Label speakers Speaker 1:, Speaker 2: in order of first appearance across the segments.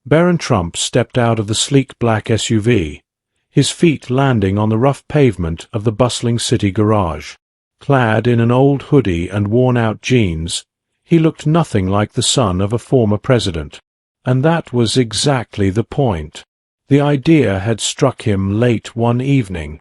Speaker 1: Barron Trump stepped out of the sleek black SUV, his feet landing on the rough pavement of the bustling city garage. Clad in an old hoodie and worn-out jeans, he looked nothing like the son of a former president. And that was exactly the point. The idea had struck him late one evening.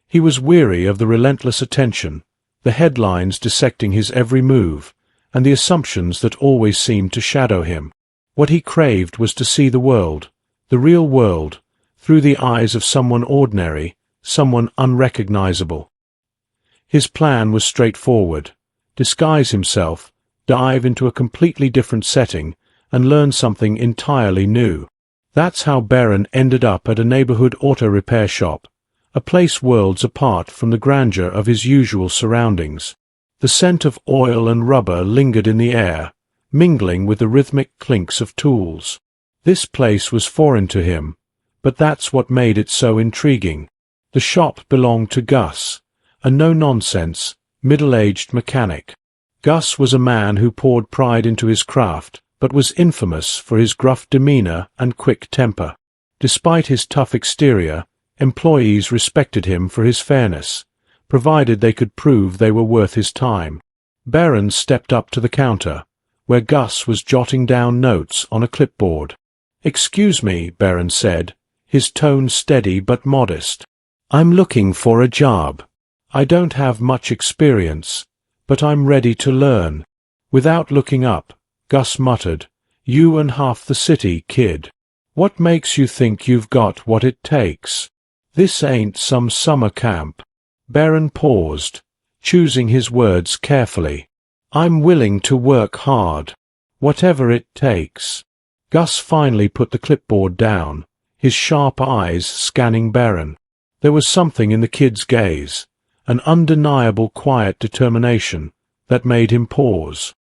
Speaker 1: He was weary of the relentless attention, the headlines dissecting his every move, and the assumptions that always seemed to shadow him. What he craved was to see the world, the real world, through the eyes of someone ordinary, someone unrecognizable. His plan was straightforward: disguise himself, dive into a completely different setting, and learn something entirely new. That's how Barron ended up at a neighborhood auto repair shop, a place worlds apart from the grandeur of his usual surroundings. The scent of oil and rubber lingered in the air, mingling with the rhythmic clinks of tools. This place was foreign to him, but that's what made it so intriguing. The shop belonged to Gus, a no-nonsense, middle-aged mechanic. Gus was a man who poured pride into his craft, but was infamous for his gruff demeanor and quick temper. Despite his tough exterior, employees respected him for his fairness, provided they could prove they were worth his time. Barron stepped up to the counter, where Gus was jotting down notes on a clipboard. "Excuse me," Barron said, his tone steady but modest. "I'm looking for a job. I don't have much experience, but I'm ready to learn." Without looking up, Gus muttered, "You and half the city, kid. What makes you think you've got what it takes? This ain't some summer camp." Barron paused, choosing his words carefully. "I'm willing to work hard. Whatever it takes." Gus finally put the clipboard down, his sharp eyes scanning Barron. There was something in the kid's gaze, an undeniable quiet determination, that made him pause.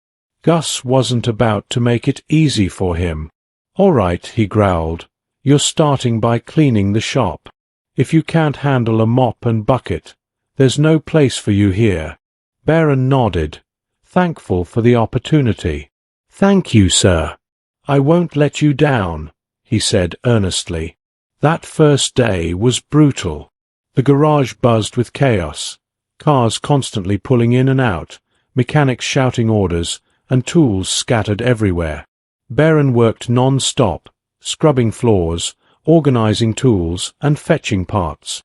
Speaker 1: Gus wasn't about to make it easy for him. "All right," he growled, "you're starting by cleaning the shop. If you can't handle a mop and bucket, there's no place for you here." Barron nodded, thankful for the opportunity. "Thank you, sir. I won't let you down," he said earnestly. That first day was brutal. The garage buzzed with chaos, cars constantly pulling in and out, mechanics shouting orders, and tools scattered everywhere. Barron worked non-stop, scrubbing floors, organizing tools, and fetching parts.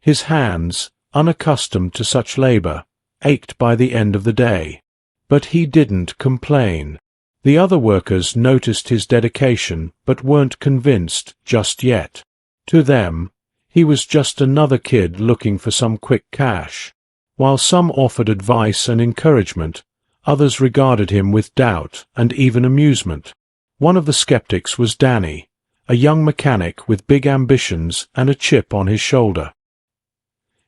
Speaker 1: His hands, unaccustomed to such labor, ached by the end of the day. But he didn't complain. The other workers noticed his dedication but weren't convinced just yet. To them, he was just another kid looking for some quick cash. While some offered advice and encouragement, others regarded him with doubt and even amusement. One of the skeptics was Danny, a young mechanic with big ambitions and a chip on his shoulder.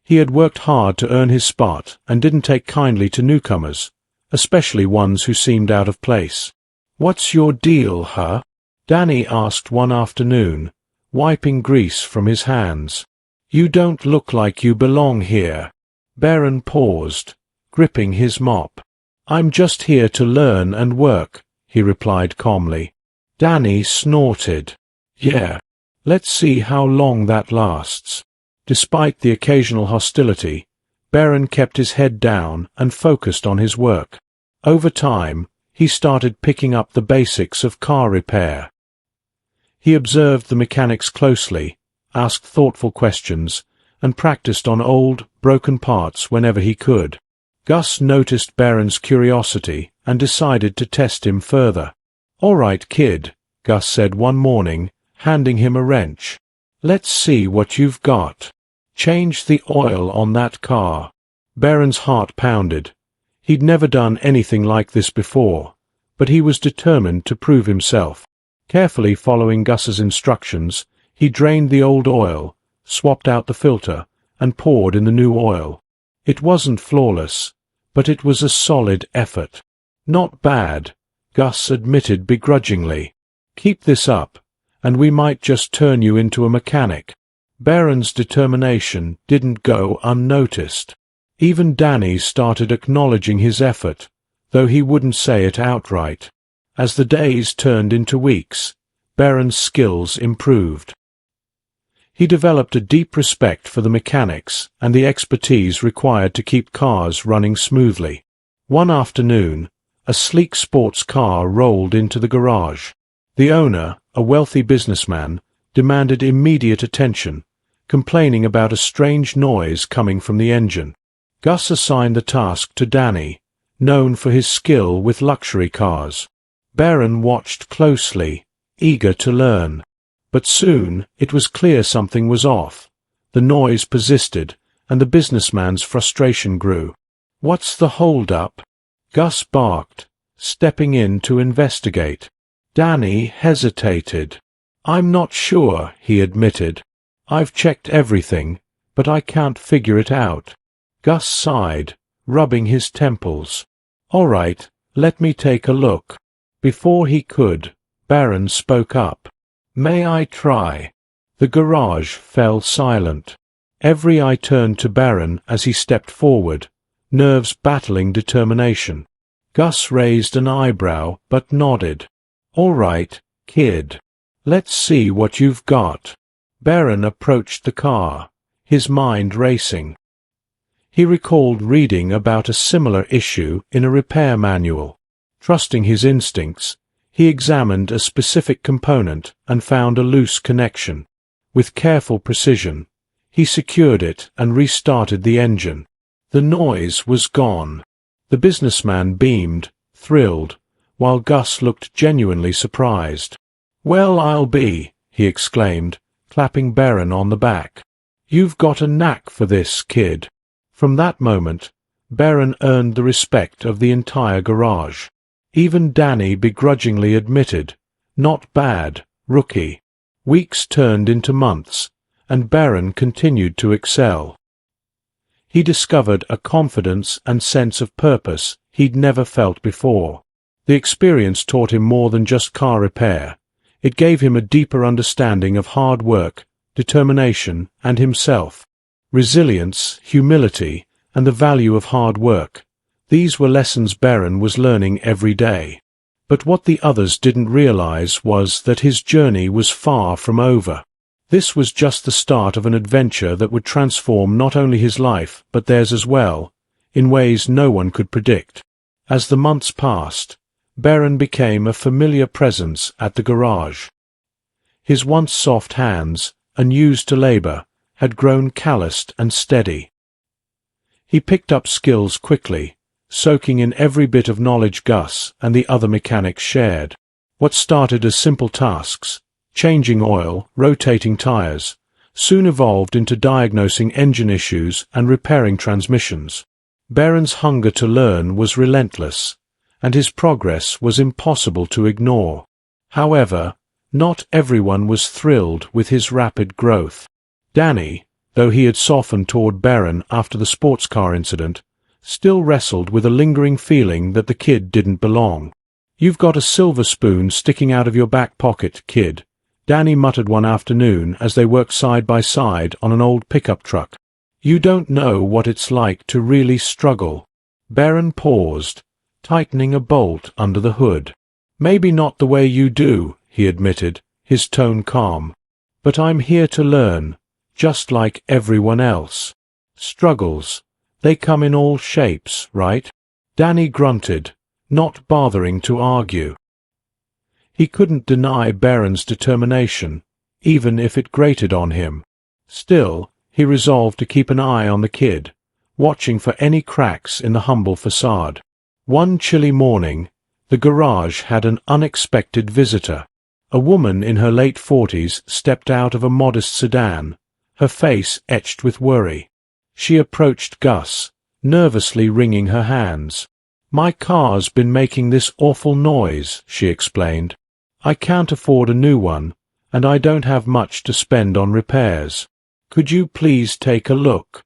Speaker 1: He had worked hard to earn his spot and didn't take kindly to newcomers, especially ones who seemed out of place. "What's your deal, huh?" Danny asked one afternoon, wiping grease from his hands. "You don't look like you belong here." Barron paused, gripping his mop. "I'm just here to learn and work," he replied calmly. Danny snorted. "Yeah, let's see how long that lasts." Despite the occasional hostility, Barron kept his head down and focused on his work. Over time, he started picking up the basics of car repair. He observed the mechanics closely, asked thoughtful questions, and practiced on old, broken parts whenever he could. Gus noticed Barron's curiosity and decided to test him further. "All right, kid," Gus said one morning, handing him a wrench. "Let's see what you've got. Change the oil on that car." Barron's heart pounded. He'd never done anything like this before, but he was determined to prove himself. Carefully following Gus's instructions, he drained the old oil, swapped out the filter, and poured in the new oil. It wasn't flawless, but it was a solid effort. "Not bad," Gus admitted begrudgingly. "Keep this up, and we might just turn you into a mechanic." Barron's determination didn't go unnoticed. Even Danny started acknowledging his effort, though he wouldn't say it outright. As the days turned into weeks, Barron's skills improved. He developed a deep respect for the mechanics and the expertise required to keep cars running smoothly. One afternoon, a sleek sports car rolled into the garage. The owner, a wealthy businessman, demanded immediate attention, complaining about a strange noise coming from the engine. Gus assigned the task to Danny, known for his skill with luxury cars. Barron watched closely, eager to learn. But soon it was clear something was off. The noise persisted, and the businessman's frustration grew. "What's the hold-up?" Gus barked, stepping in to investigate. Danny hesitated. "I'm not sure," he admitted. "I've checked everything, but I can't figure it out." Gus sighed, rubbing his temples. "All right, let me take a look." Before he could, Barron spoke up. "May I try?" The garage fell silent. Every eye turned to Barron as he stepped forward, nerves battling determination. Gus raised an eyebrow but nodded. "All right, kid. Let's see what you've got." Barron approached the car, his mind racing. He recalled reading about a similar issue in a repair manual. Trusting his instincts, he examined a specific component and found a loose connection. With careful precision, he secured it and restarted the engine. The noise was gone. The businessman beamed, thrilled, while Gus looked genuinely surprised. "Well, I'll be," he exclaimed, clapping Barron on the back. "You've got a knack for this, kid." From that moment, Barron earned the respect of the entire garage. Even Danny begrudgingly admitted, "Not bad, rookie." Weeks turned into months, and Barron continued to excel. He discovered a confidence and sense of purpose he'd never felt before. The experience taught him more than just car repair. It gave him a deeper understanding of hard work, determination, and himself. Resilience, humility, and the value of hard work. These were lessons Barron was learning every day. But what the others didn't realize was that his journey was far from over. This was just the start of an adventure that would transform not only his life but theirs as well, in ways no one could predict. As the months passed, Barron became a familiar presence at the garage. His once soft hands, unused to labor, had grown calloused and steady. He picked up skills quickly, soaking in every bit of knowledge Gus and the other mechanics shared. What started as simple tasks, changing oil, rotating tires, soon evolved into diagnosing engine issues and repairing transmissions. Barron's hunger to learn was relentless, and his progress was impossible to ignore. However, not everyone was thrilled with his rapid growth. Danny, though he had softened toward Barron after the sports car incident, still wrestled with a lingering feeling that the kid didn't belong. "You've got a silver spoon sticking out of your back pocket, kid," Danny muttered one afternoon as they worked side by side on an old pickup truck. "You don't know what it's like to really struggle." Barron paused, tightening a bolt under the hood. "Maybe not the way you do," he admitted, his tone calm. "But I'm here to learn, just like everyone else. Struggles, they come in all shapes, right?" Danny grunted, not bothering to argue. He couldn't deny Barron's determination, even if it grated on him. Still, he resolved to keep an eye on the kid, watching for any cracks in the humble facade. One chilly morning, the garage had an unexpected visitor. A woman in her late 40s stepped out of a modest sedan, her face etched with worry. She approached Gus, nervously wringing her hands. "My car's been making this awful noise," she explained. "I can't afford a new one, and I don't have much to spend on repairs. Could you please take a look?"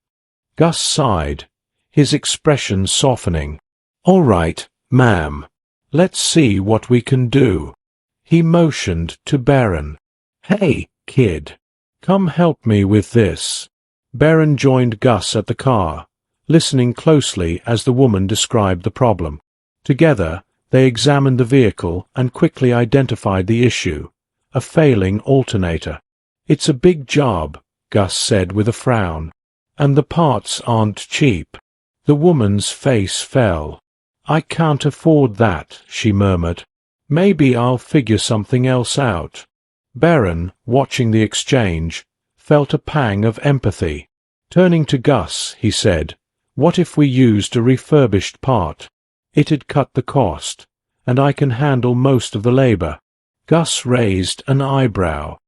Speaker 1: Gus sighed, his expression softening. "All right, ma'am. Let's see what we can do." He motioned to Barron. "Hey, kid. Come help me with this." Barron joined Gus at the car, listening closely as the woman described the problem. Together, they examined the vehicle and quickly identified the issue, a failing alternator. "It's a big job," Gus said with a frown. "And the parts aren't cheap." The woman's face fell. "I can't afford that," she murmured. "Maybe I'll figure something else out." Barron, watching the exchange, felt a pang of empathy. Turning to Gus, he said, "What if we used a refurbished part? It'd cut the cost, and I can handle most of the labor." Gus raised an eyebrow.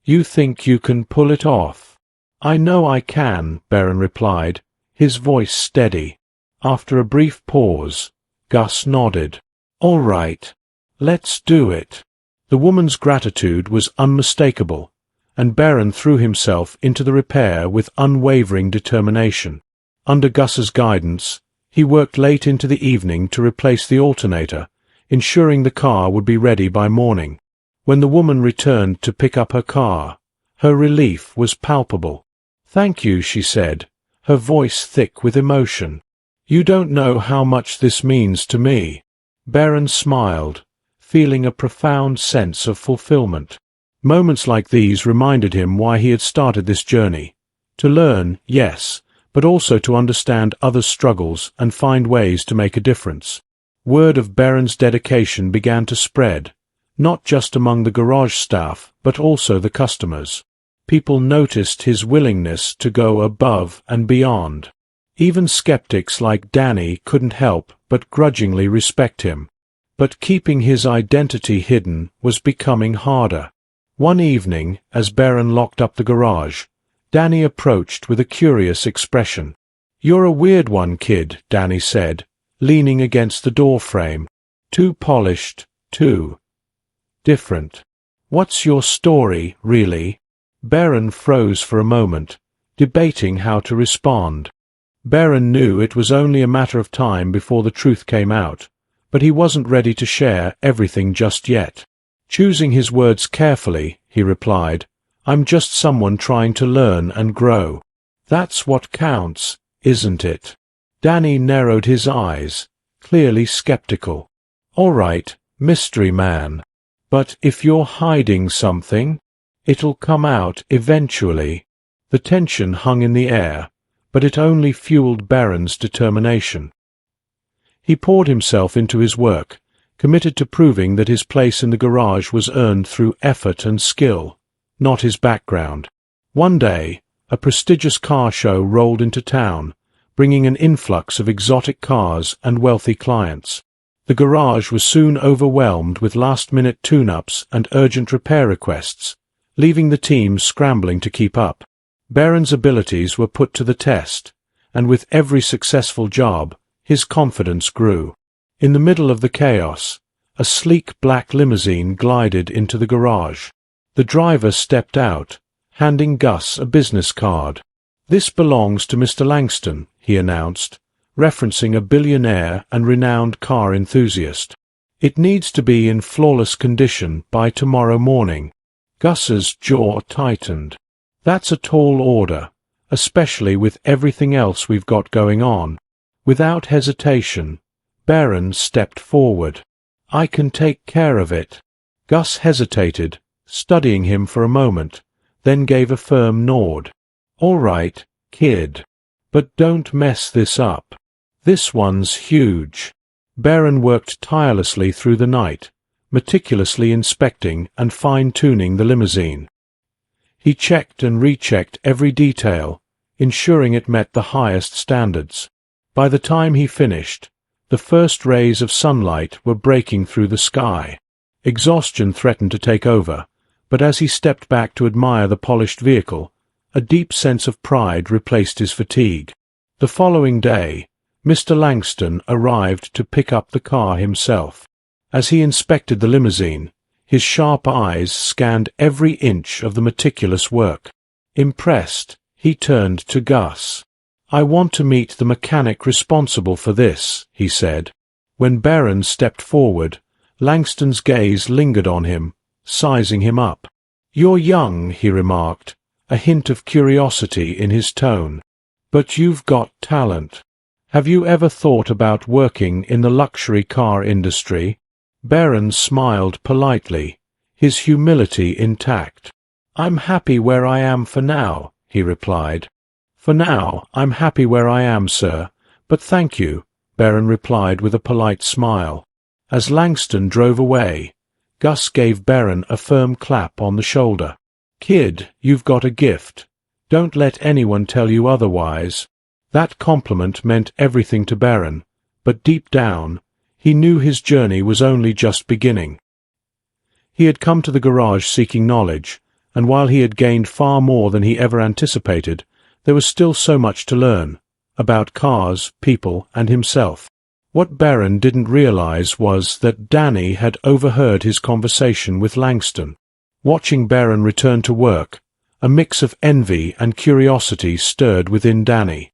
Speaker 1: "You think you can pull it off?" "I know I can," Barron replied, his voice steady. After a brief pause, Gus nodded. "All right, let's do it." The woman's gratitude was unmistakable, and Barron threw himself into the repair with unwavering determination. Under Gus's guidance, he worked late into the evening to replace the alternator, ensuring the car would be ready by morning. When the woman returned to pick up her car, her relief was palpable. "Thank you," she said, her voice thick with emotion. "You don't know how much this means to me." Barron smiled, feeling a profound sense of fulfillment. Moments like these reminded him why he had started this journey. To learn, yes, but also to understand others' struggles and find ways to make a difference. Word of Barron's dedication began to spread, not just among the garage staff, but also the customers. People noticed his willingness to go above and beyond. Even skeptics like Danny couldn't help but grudgingly respect him. But keeping his identity hidden was becoming harder. One evening, as Barron locked up the garage, Danny approached with a curious expression. "You're a weird one, kid," Danny said, leaning against the door frame. "Too polished, too different. What's your story, really?" Barron froze for a moment, debating how to respond. Barron knew it was only a matter of time before the truth came out, but he wasn't ready to share everything just yet. Choosing his words carefully, he replied, "I'm just someone trying to learn and grow. That's what counts, isn't it?" Danny narrowed his eyes, clearly skeptical. "All right, mystery man. But if you're hiding something, it'll come out eventually." The tension hung in the air, but it only fueled Barron's determination. He poured himself into his work, committed to proving that his place in the garage was earned through effort and skill, not his background. One day, a prestigious car show rolled into town, bringing an influx of exotic cars and wealthy clients. The garage was soon overwhelmed with last-minute tune-ups and urgent repair requests, leaving the team scrambling to keep up. Barron's abilities were put to the test, and with every successful job, his confidence grew. In the middle of the chaos, a sleek black limousine glided into the garage. The driver stepped out, handing Gus a business card. "This belongs to Mr. Langston," he announced, referencing a billionaire and renowned car enthusiast. "It needs to be in flawless condition by tomorrow morning." Gus's jaw tightened. "That's a tall order, especially with everything else we've got going on." Without hesitation, Barron stepped forward. "I can take care of it." Gus hesitated, studying him for a moment, then gave a firm nod. "All right, kid. But don't mess this up. This one's huge." Barron worked tirelessly through the night, meticulously inspecting and fine-tuning the limousine. He checked and rechecked every detail, ensuring it met the highest standards. By the time he finished, the first rays of sunlight were breaking through the sky. Exhaustion threatened to take over, but as he stepped back to admire the polished vehicle, a deep sense of pride replaced his fatigue. The following day, Mr. Langston arrived to pick up the car himself. As he inspected the limousine, his sharp eyes scanned every inch of the meticulous work. Impressed, he turned to Gus. "I want to meet the mechanic responsible for this," he said. When Barron stepped forward, Langston's gaze lingered on him, sizing him up. "You're young," he remarked, a hint of curiosity in his tone. "But you've got talent. Have you ever thought about working in the luxury car industry?" Barron smiled politely, his humility intact. "I'm happy where I am for now," he replied. "For now, I'm happy where I am, sir, but thank you," Barron replied with a polite smile. As Langston drove away, Gus gave Barron a firm clap on the shoulder. "Kid, you've got a gift. Don't let anyone tell you otherwise." That compliment meant everything to Barron, but deep down, he knew his journey was only just beginning. He had come to the garage seeking knowledge, and while he had gained far more than he ever anticipated, there was still so much to learn about cars, people, and himself. What Barron didn't realize was that Danny had overheard his conversation with Langston. Watching Barron return to work, a mix of envy and curiosity stirred within Danny.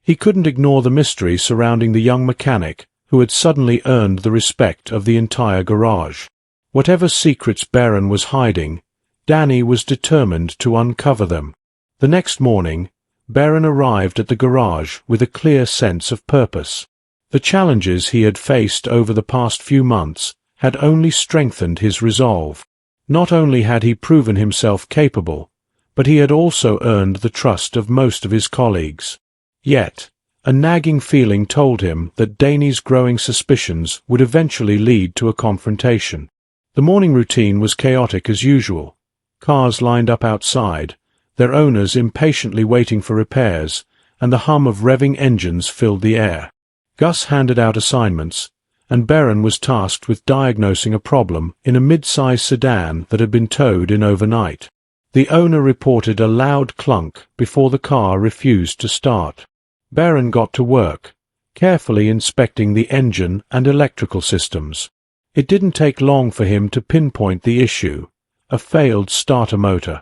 Speaker 1: He couldn't ignore the mystery surrounding the young mechanic who had suddenly earned the respect of the entire garage. Whatever secrets Barron was hiding, Danny was determined to uncover them. The next morning, Barron arrived at the garage with a clear sense of purpose. The challenges he had faced over the past few months had only strengthened his resolve. Not only had he proven himself capable, but he had also earned the trust of most of his colleagues. Yet, a nagging feeling told him that Danny's growing suspicions would eventually lead to a confrontation. The morning routine was chaotic as usual. Cars lined up outside, their owners impatiently waiting for repairs, and the hum of revving engines filled the air. Gus handed out assignments, and Barron was tasked with diagnosing a problem in a mid-size sedan that had been towed in overnight. The owner reported a loud clunk before the car refused to start. Barron got to work, carefully inspecting the engine and electrical systems. It didn't take long for him to pinpoint the issue: a failed starter motor.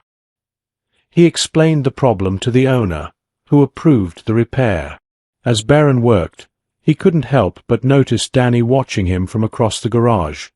Speaker 1: He explained the problem to the owner, who approved the repair. As Barron worked, he couldn't help but notice Danny watching him from across the garage,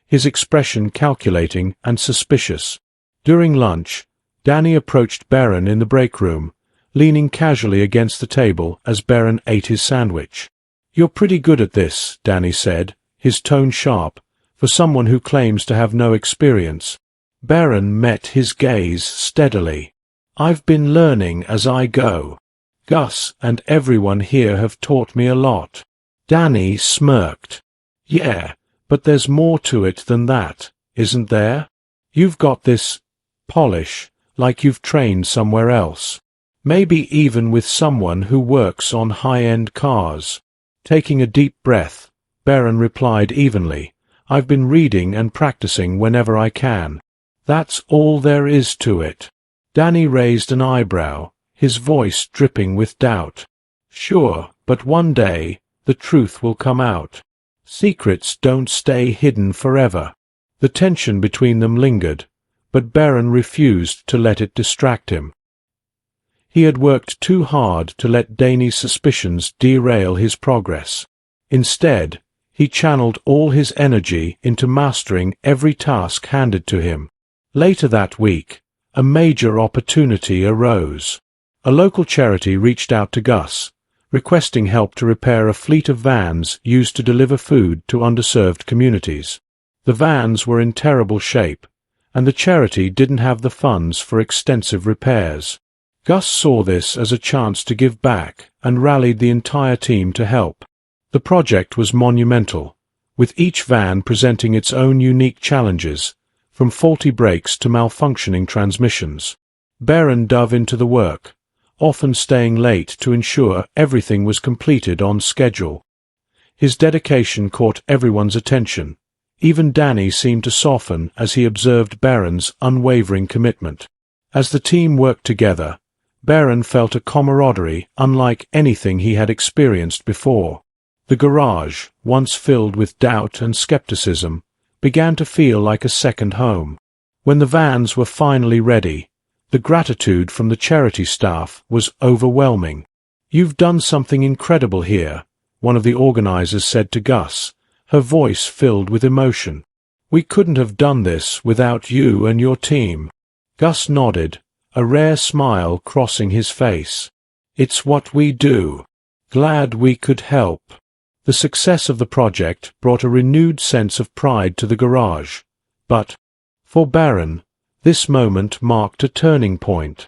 Speaker 1: his expression calculating and suspicious. During lunch, Danny approached Barron in the break room, leaning casually against the table as Barron ate his sandwich. "You're pretty good at this," Danny said, his tone sharp, for someone who claims to have no experience. Barron met his gaze steadily. "I've been learning as I go. Gus and everyone here have taught me a lot." Danny smirked. "Yeah, but there's more to it than that, isn't there? You've got this polish, like you've trained somewhere else. Maybe even with someone who works on high-end cars." Taking a deep breath, Barron replied evenly, "I've been reading and practicing whenever I can. That's all there is to it." Danny raised an eyebrow, his voice dripping with doubt. "Sure, but one day, the truth will come out. Secrets don't stay hidden forever." The tension between them lingered, but Barron refused to let it distract him. He had worked too hard to let Danny's suspicions derail his progress. Instead, he channeled all his energy into mastering every task handed to him. Later that week, a major opportunity arose. A local charity reached out to Gus, requesting help to repair a fleet of vans used to deliver food to underserved communities. The vans were in terrible shape, and the charity didn't have the funds for extensive repairs. Gus saw this as a chance to give back and rallied the entire team to help. The project was monumental, with each van presenting its own unique challenges, from faulty brakes to malfunctioning transmissions. Barron dove into the work, often staying late to ensure everything was completed on schedule. His dedication caught everyone's attention. Even Danny seemed to soften as he observed Barron's unwavering commitment. As the team worked together, Barron felt a camaraderie unlike anything he had experienced before. The garage, once filled with doubt and skepticism, began to feel like a second home. When the vans were finally ready, the gratitude from the charity staff was overwhelming. "You've done something incredible here," one of the organizers said to Gus, her voice filled with emotion. "We couldn't have done this without you and your team." Gus nodded, a rare smile crossing his face. "It's what we do. Glad we could help." The success of the project brought a renewed sense of pride to the garage, but For Barron, this moment marked a turning point.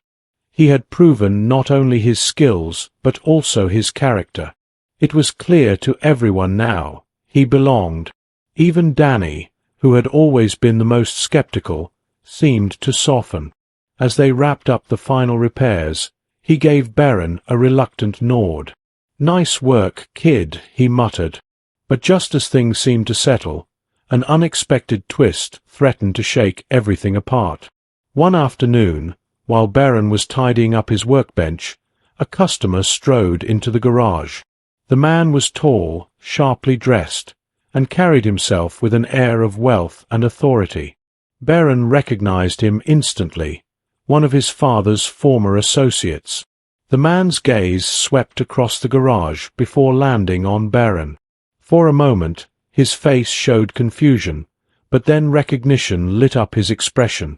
Speaker 1: He had proven not only his skills but also his character. It was clear to everyone now, he belonged. Even Danny, who had always been the most skeptical, seemed to soften. As they wrapped up the final repairs, he gave Barron a reluctant nod. "Nice work, kid," he muttered. But just as things seemed to settle, an unexpected twist threatened to shake everything apart. One afternoon, while Barron was tidying up his workbench, a customer strode into the garage. The man was tall, sharply dressed, and carried himself with an air of wealth and authority. Barron recognized him instantly, one of his father's former associates. The man's gaze swept across the garage before landing on Barron. For a moment, his face showed confusion, but then recognition lit up his expression.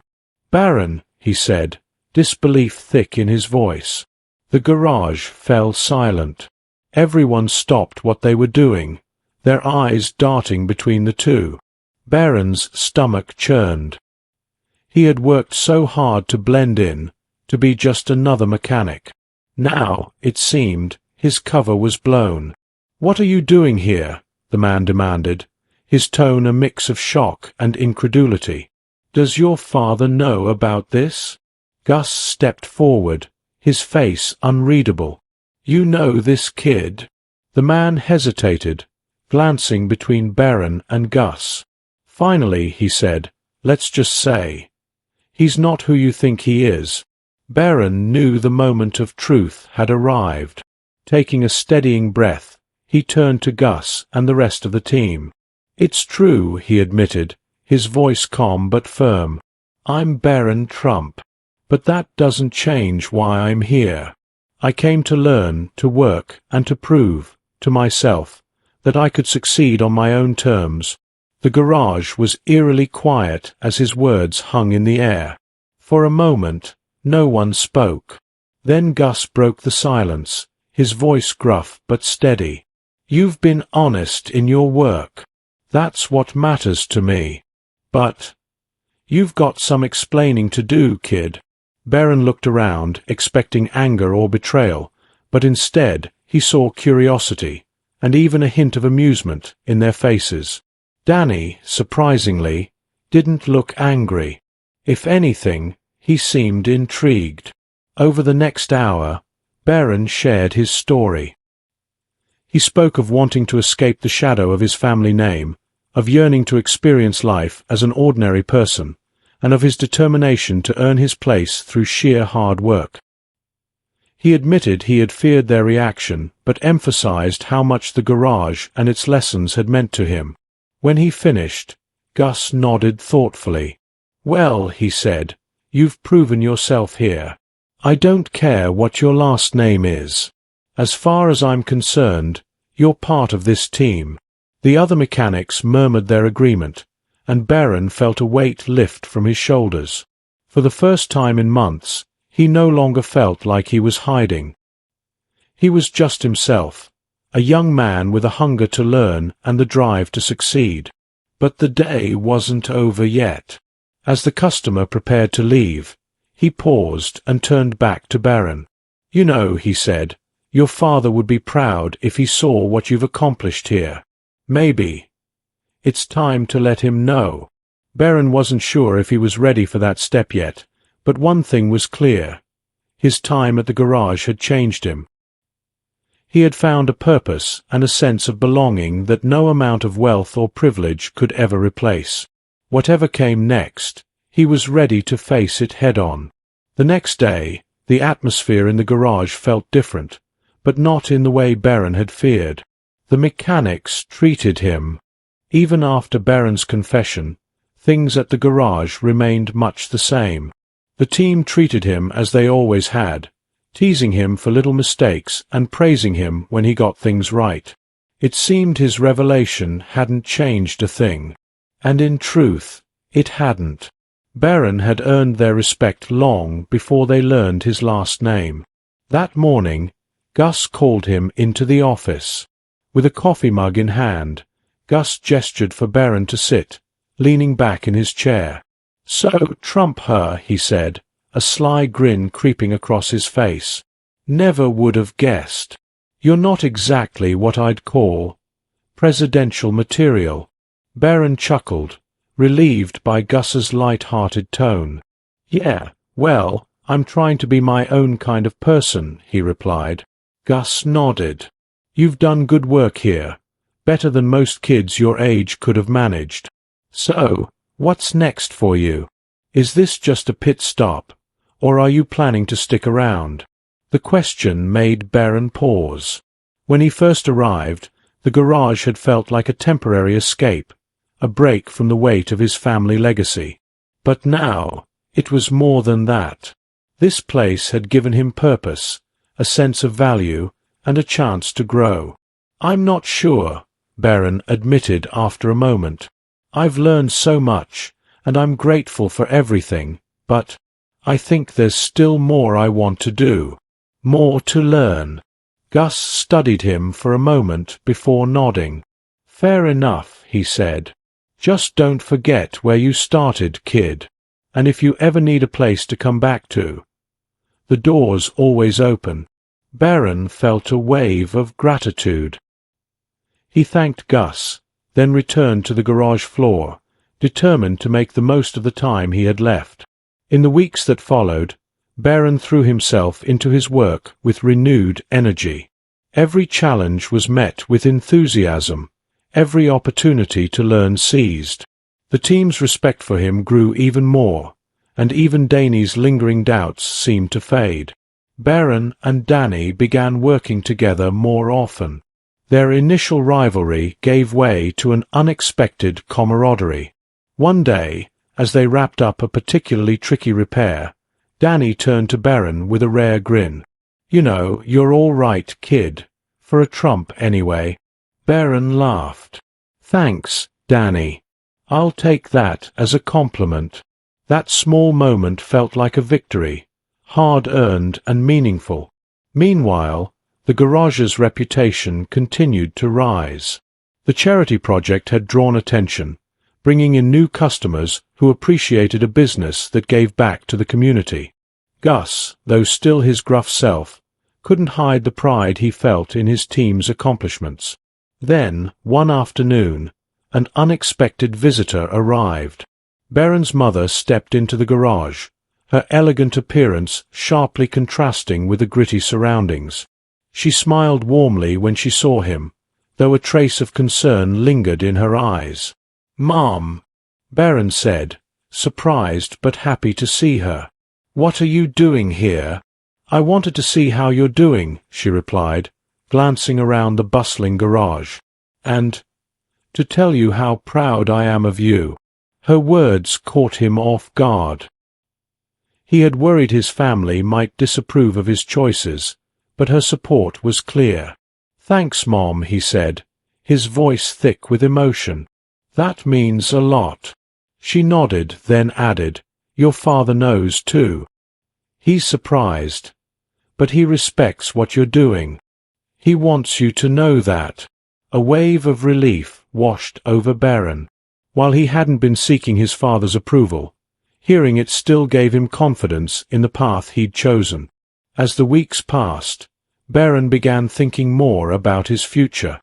Speaker 1: "Barron," he said, disbelief thick in his voice. The garage fell silent. Everyone stopped what they were doing, their eyes darting between the two. Barron's stomach churned. He had worked so hard to blend in, to be just another mechanic. Now, it seemed, his cover was blown. "What are you doing here?" the man demanded, his tone a mix of shock and incredulity. "Does your father know about this?" Gus stepped forward, his face unreadable. "You know this kid?" The man hesitated, glancing between Barron and Gus. Finally, he said, "Let's just say, he's not who you think he is." Barron knew the moment of truth had arrived. Taking a steadying breath, he turned to Gus and the rest of the team. "It's true," he admitted, his voice calm but firm. "I'm Barron Trump. But that doesn't change why I'm here. I came to learn, to work, and to prove, to myself, that I could succeed on my own terms." The garage was eerily quiet as his words hung in the air. For a moment, no one spoke. Then Gus broke the silence, his voice gruff but steady. "You've been honest in your work. That's what matters to me. But you've got some explaining to do, kid." Barron looked around, expecting anger or betrayal, but instead he saw curiosity, and even a hint of amusement, in their faces. Danny, surprisingly, didn't look angry. If anything, he seemed intrigued. Over the next hour, Barron shared his story. He spoke of wanting to escape the shadow of his family name, of yearning to experience life as an ordinary person, and of his determination to earn his place through sheer hard work. He admitted he had feared their reaction, but emphasized how much the garage and its lessons had meant to him. When he finished, Gus nodded thoughtfully. "Well," he said, "you've proven yourself here. I don't care what your last name is. As far as I'm concerned, you're part of this team." The other mechanics murmured their agreement, and Barron felt a weight lift from his shoulders. For the first time in months, he no longer felt like he was hiding. He was just himself, a young man with a hunger to learn and the drive to succeed. But the day wasn't over yet. As the customer prepared to leave, he paused and turned back to Barron. "You know," he said, "your father would be proud if he saw what you've accomplished here. Maybe it's time to let him know." Barron wasn't sure if he was ready for that step yet, but one thing was clear. His time at the garage had changed him. He had found a purpose and a sense of belonging that no amount of wealth or privilege could ever replace. Whatever came next, he was ready to face it head-on. The next day, the atmosphere in the garage felt different, but not in the way Barron had feared. The mechanics treated him. Even after Barron's confession, things at the garage remained much the same. The team treated him as they always had, teasing him for little mistakes and praising him when he got things right. It seemed his revelation hadn't changed a thing. And in truth, it hadn't. Barron had earned their respect long before they learned his last name. That morning, Gus called him into the office. With a coffee mug in hand, Gus gestured for Barron to sit, leaning back in his chair. "So, trump her," he said, a sly grin creeping across his face. "Never would have guessed. You're not exactly what I'd call presidential material." Barron chuckled, relieved by Gus's light-hearted tone. "Yeah, well, I'm trying to be my own kind of person," he replied. Gus nodded. "You've done good work here, better than most kids your age could have managed. So, what's next for you? Is this just a pit stop, or are you planning to stick around?" The question made Barron pause. When he first arrived, the garage had felt like a temporary escape, a break from the weight of his family legacy. But now, it was more than that. This place had given him purpose, a sense of value, and a chance to grow. "I'm not sure," Barron admitted after a moment. "I've learned so much, and I'm grateful for everything, but I think there's still more I want to do. More to learn." Gus studied him for a moment before nodding. "Fair enough," he said. "Just don't forget where you started, kid. And if you ever need a place to come back to, the door's always open." Barron felt a wave of gratitude. He thanked Gus, then returned to the garage floor, determined to make the most of the time he had left. In the weeks that followed, Barron threw himself into his work with renewed energy. Every challenge was met with enthusiasm, every opportunity to learn seized. The team's respect for him grew even more, and even Danny's lingering doubts seemed to fade. Barron and Danny began working together more often. Their initial rivalry gave way to an unexpected camaraderie. One day, as they wrapped up a particularly tricky repair, Danny turned to Barron with a rare grin. "You know, you're all right, kid. For a trump, anyway." Barron laughed. "Thanks, Danny. I'll take that as a compliment." That small moment felt like a victory, hard-earned and meaningful. Meanwhile, the garage's reputation continued to rise. The charity project had drawn attention, bringing in new customers who appreciated a business that gave back to the community. Gus, though still his gruff self, couldn't hide the pride he felt in his team's accomplishments. Then, one afternoon, an unexpected visitor arrived. Barron's mother stepped into the garage, her elegant appearance sharply contrasting with the gritty surroundings. She smiled warmly when she saw him, though a trace of concern lingered in her eyes. "Mom," Barron said, surprised but happy to see her. "What are you doing here?" "I wanted to see how you're doing," she replied, glancing around the bustling garage. "And to tell you how proud I am of you." Her words caught him off guard. He had worried his family might disapprove of his choices, but her support was clear. "Thanks, Mom," he said, his voice thick with emotion. "That means a lot." She nodded, then added, "Your father knows, too. He's surprised, but he respects what you're doing. He wants you to know that." A wave of relief washed over Barron. While he hadn't been seeking his father's approval, hearing it still gave him confidence in the path he'd chosen. As the weeks passed, Barron began thinking more about his future.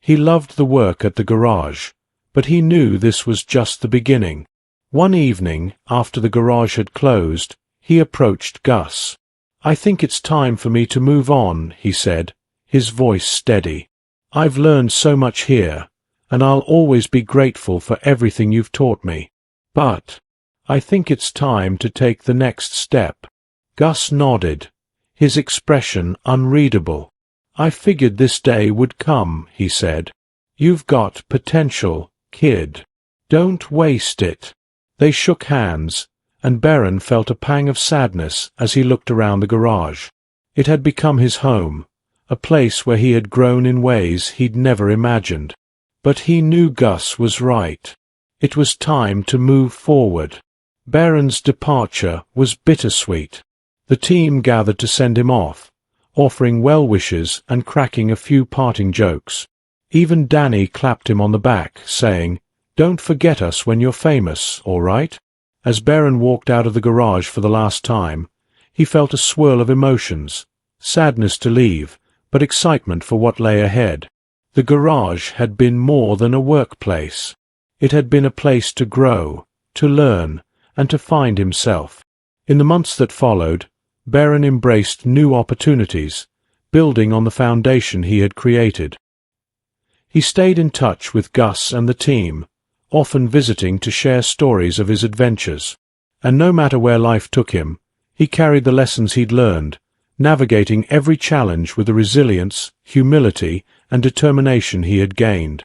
Speaker 1: He loved the work at the garage, but he knew this was just the beginning. One evening, after the garage had closed, he approached Gus. "I think it's time for me to move on," he said, his voice steady. "I've learned so much here, and I'll always be grateful for everything you've taught me. But I think it's time to take the next step." Gus nodded, his expression unreadable. "I figured this day would come," he said. "You've got potential, kid. Don't waste it." They shook hands, and Barron felt a pang of sadness as he looked around the garage. It had become his home, a place where he had grown in ways he'd never imagined. But he knew Gus was right. It was time to move forward. Barron's departure was bittersweet. The team gathered to send him off, offering well wishes and cracking a few parting jokes. Even Danny clapped him on the back, saying, "Don't forget us when you're famous, all right?" As Barron walked out of the garage for the last time, he felt a swirl of emotions, sadness to leave, but excitement for what lay ahead. The garage had been more than a workplace. It had been a place to grow, to learn, and to find himself. In the months that followed, Barron embraced new opportunities, building on the foundation he had created. He stayed in touch with Gus and the team, often visiting to share stories of his adventures. And no matter where life took him, he carried the lessons he'd learned, navigating every challenge with the resilience, humility, and determination he had gained.